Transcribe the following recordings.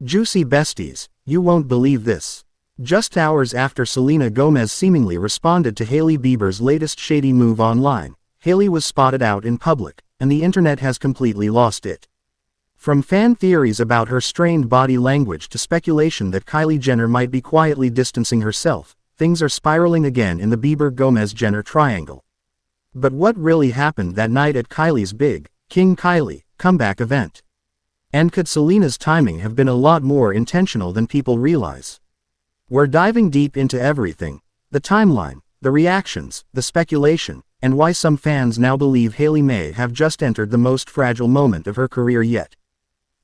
Juicy besties, you won't believe this. Just hours after Selena Gomez seemingly responded to Hailey Bieber's latest shady move online, Hailey was spotted out in public, and the internet has completely lost it. From fan theories about her strained body language to speculation that Kylie Jenner might be quietly distancing herself, things are spiraling again in the Bieber-Gomez-Jenner triangle. But what really happened that night at Kylie's big, King Kylie, comeback event? And could Selena's timing have been a lot more intentional than people realize? We're diving deep into everything: the timeline, the reactions, the speculation, and why some fans now believe Hailey may have just entered the most fragile moment of her career yet.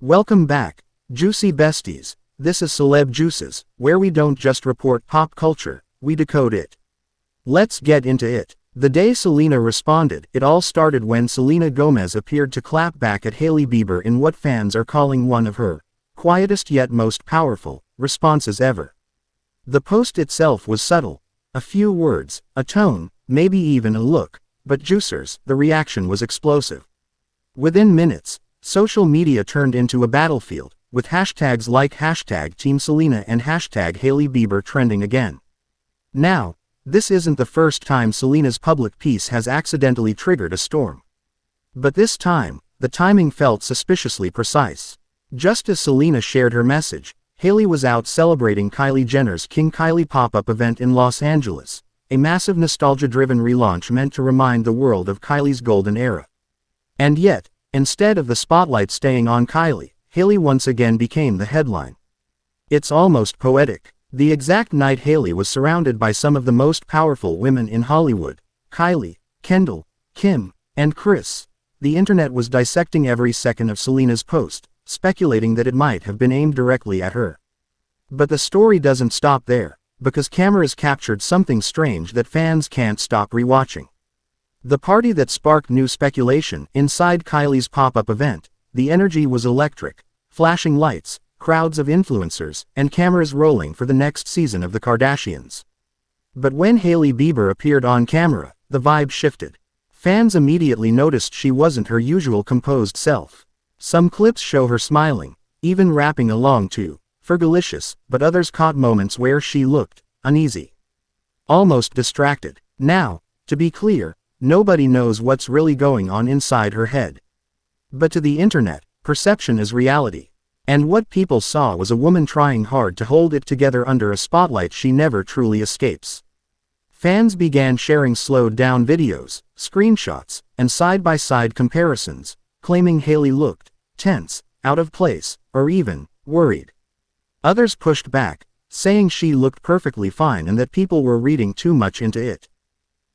Welcome back, juicy besties. This is Celeb Juices, where we don't just report pop culture, we decode it. Let's get into it. The day Selena responded, it all started when Selena Gomez appeared to clap back at Hailey Bieber in what fans are calling one of her quietest yet most powerful responses ever. The post itself was subtle: a few words, a tone, maybe even a look, but juicers, the reaction was explosive. Within minutes, social media turned into a battlefield, with hashtags like #TeamSelena and #HaileyBieber trending again. Now, this isn't the first time Selena's public piece has accidentally triggered a storm. But this time, the timing felt suspiciously precise. Just as Selena shared her message, Hailey was out celebrating Kylie Jenner's King Kylie PopUp event in Los Angeles, a massive nostalgia-driven relaunch meant to remind the world of Kylie's golden era. And yet, instead of the spotlight staying on Kylie, Hailey once again became the headline. It's almost poetic. The exact night Hailey was surrounded by some of the most powerful women in Hollywood: Kylie, Kendall, Kim, and Kris. The internet was dissecting every second of Selena's post, speculating that it might have been aimed directly at her. But the story doesn't stop there, because cameras captured something strange that fans can't stop rewatching. The party that sparked new speculation: inside Kylie's pop-up event, the energy was electric: flashing lights, crowds of influencers, and cameras rolling for the next season of The Kardashians. But when Hailey Bieber appeared on camera, the vibe shifted. Fans immediately noticed she wasn't her usual composed self. Some clips show her smiling, even rapping along to Fergalicious, but others caught moments where she looked uneasy, almost distracted. Now, to be clear, nobody knows what's really going on inside her head. But to the internet, perception is reality. And what people saw was a woman trying hard to hold it together under a spotlight she never truly escapes. Fans began sharing slowed-down videos, screenshots, and side-by-side comparisons, claiming Hailey looked tense, out of place, or even worried. Others pushed back, saying she looked perfectly fine and that people were reading too much into it.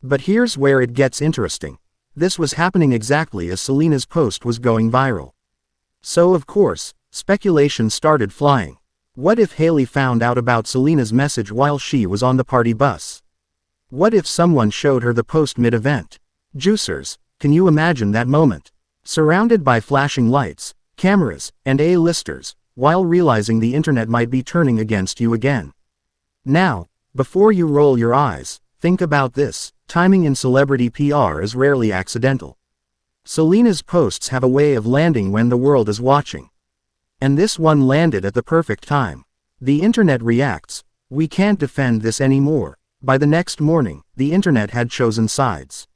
But here's where it gets interesting. This was happening exactly as Selena's post was going viral. So of course, speculation started flying. What if Hailey found out about Selena's message while she was on the party bus? What if someone showed her the post mid-event? Juicers, can you imagine that moment? Surrounded by flashing lights, cameras, and A-listers, while realizing the internet might be turning against you again. Now, before you roll your eyes, think about this: timing in celebrity PR is rarely accidental. Selena's posts have a way of landing when the world is watching. And this one landed at the perfect time. The internet reacts: "We can't defend this anymore." By the next morning, the internet had chosen sides.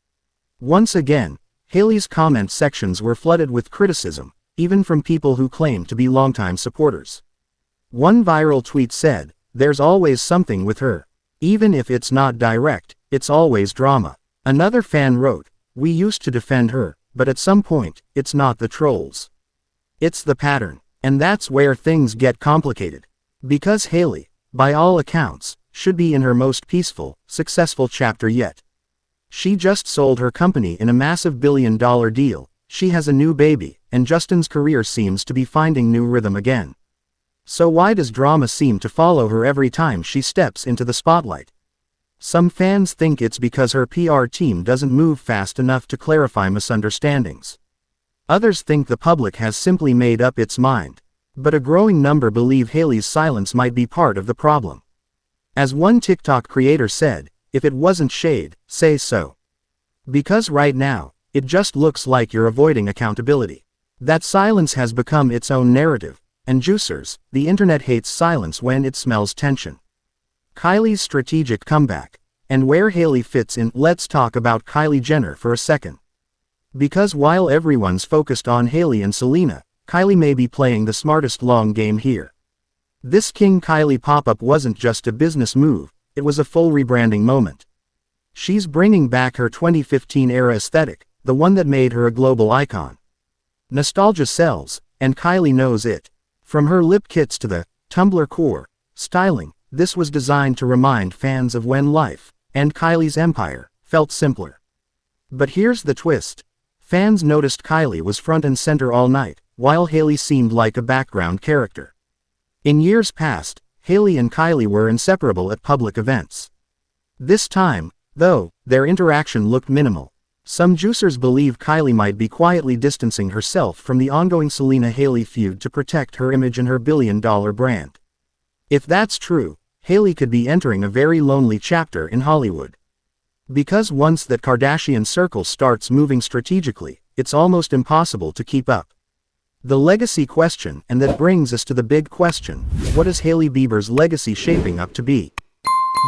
Once again, Hailey's comment sections were flooded with criticism, even from people who claim to be longtime supporters. One viral tweet said, "There's always something with her. Even if it's not direct, it's always drama." Another fan wrote, "We used to defend her, but at some point, it's not the trolls. It's the pattern." And that's where things get complicated. Because Hailey, by all accounts, should be in her most peaceful, successful chapter yet. She just sold her company in a massive billion-dollar deal, she has a new baby, and Justin's career seems to be finding new rhythm again. So why does drama seem to follow her every time she steps into the spotlight? Some fans think it's because her PR team doesn't move fast enough to clarify misunderstandings. Others think the public has simply made up its mind. But a growing number believe Hailey's silence might be part of the problem. As one TikTok creator said, "If it wasn't shade, say so. Because right now, it just looks like you're avoiding accountability." That silence has become its own narrative, and juicers, the internet hates silence when it smells tension. Kylie's strategic comeback. And where Hailey fits in. Let's talk about Kylie Jenner for a second. Because while everyone's focused on Hailey and Selena, Kylie may be playing the smartest long game here. This King Kylie pop-up wasn't just a business move, it was a full rebranding moment. She's bringing back her 2015-era aesthetic, the one that made her a global icon. Nostalgia sells, and Kylie knows it. From her lip kits to the Tumblr core styling, this was designed to remind fans of when life, and Kylie's empire, felt simpler. But here's the twist. Fans noticed Kylie was front and center all night, while Hailey seemed like a background character. In years past, Hailey and Kylie were inseparable at public events. This time, though, their interaction looked minimal. Some juicers believe Kylie might be quietly distancing herself from the ongoing Selena-Hailey feud to protect her image and her billion-dollar brand. If that's true, Hailey could be entering a very lonely chapter in Hollywood. Because once that Kardashian circle starts moving strategically, it's almost impossible to keep up. The legacy question, and that brings us to the big question, what is Hailey Bieber's legacy shaping up to be?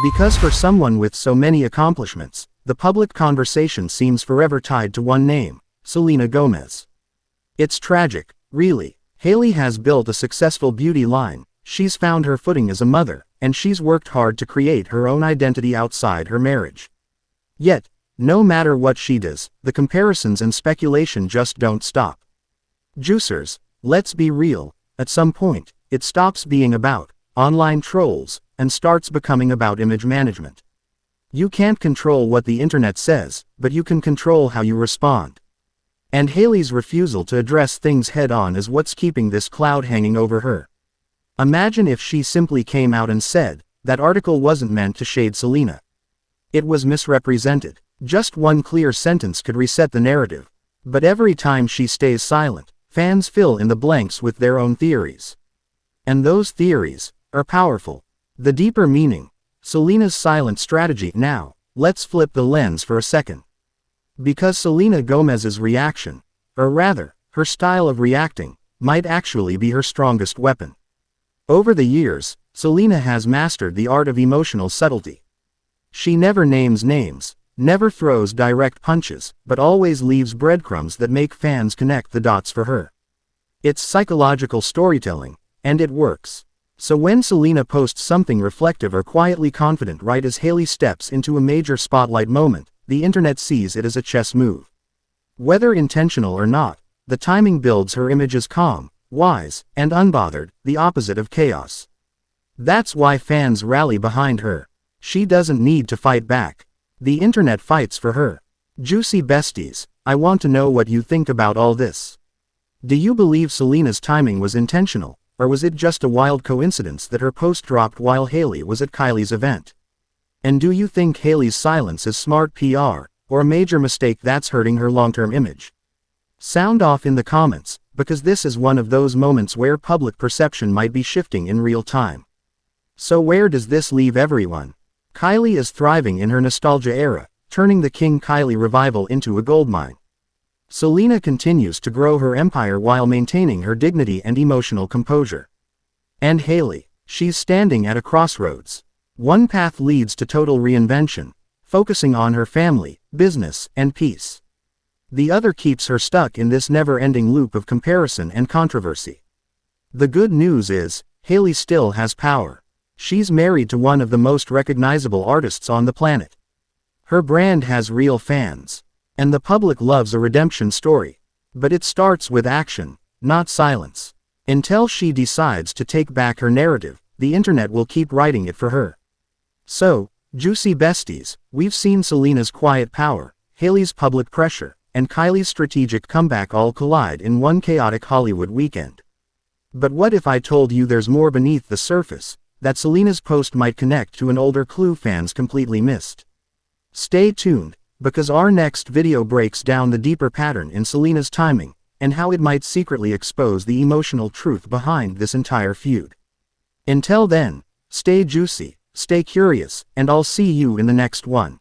Because for someone with so many accomplishments, the public conversation seems forever tied to one name, Selena Gomez. It's tragic, really. Hailey has built a successful beauty line, she's found her footing as a mother, and she's worked hard to create her own identity outside her marriage. Yet, no matter what she does, the comparisons and speculation just don't stop. Juicers, let's be real, at some point, it stops being about online trolls and starts becoming about image management. You can't control what the internet says, but you can control how you respond. And Hailey's refusal to address things head-on is what's keeping this cloud hanging over her. Imagine if she simply came out and said, that article wasn't meant to shade Selena. It was misrepresented. Just one clear sentence could reset the narrative. But every time she stays silent, fans fill in the blanks with their own theories. And those theories are powerful. The deeper meaning, Selena's silent strategy. Now, let's flip the lens for a second. Because Selena Gomez's reaction, or rather, her style of reacting, might actually be her strongest weapon. Over the years, Selena has mastered the art of emotional subtlety. She never names names, never throws direct punches, but always leaves breadcrumbs that make fans connect the dots for her. It's psychological storytelling, and it works. So when Selena posts something reflective or quietly confident right as Hailey steps into a major spotlight moment, the internet sees it as a chess move. Whether intentional or not, the timing builds her image as calm, wise, and unbothered, the opposite of chaos. That's why fans rally behind her. She doesn't need to fight back. The internet fights for her. Juicy besties, I want to know what you think about all this. Do you believe Selena's timing was intentional, or was it just a wild coincidence that her post dropped while Hailey was at Kylie's event? And do you think Hailey's silence is smart PR, or a major mistake that's hurting her long-term image? Sound off in the comments, because this is one of those moments where public perception might be shifting in real time. So where does this leave everyone? Kylie is thriving in her nostalgia era, turning the King Kylie revival into a goldmine. Selena continues to grow her empire while maintaining her dignity and emotional composure. And Hailey, she's standing at a crossroads. One path leads to total reinvention, focusing on her family, business, and peace. The other keeps her stuck in this never-ending loop of comparison and controversy. The good news is, Hailey still has power. She's married to one of the most recognizable artists on the planet. Her brand has real fans. And the public loves a redemption story. But it starts with action, not silence. Until she decides to take back her narrative, the internet will keep writing it for her. So, juicy besties, we've seen Selena's quiet power, Hailey's public pressure, and Kylie's strategic comeback all collide in one chaotic Hollywood weekend. But what if I told you there's more beneath the surface, that Selena's post might connect to an older clue fans completely missed? Stay tuned, because our next video breaks down the deeper pattern in Selena's timing, and how it might secretly expose the emotional truth behind this entire feud. Until then, stay juicy, stay curious, and I'll see you in the next one.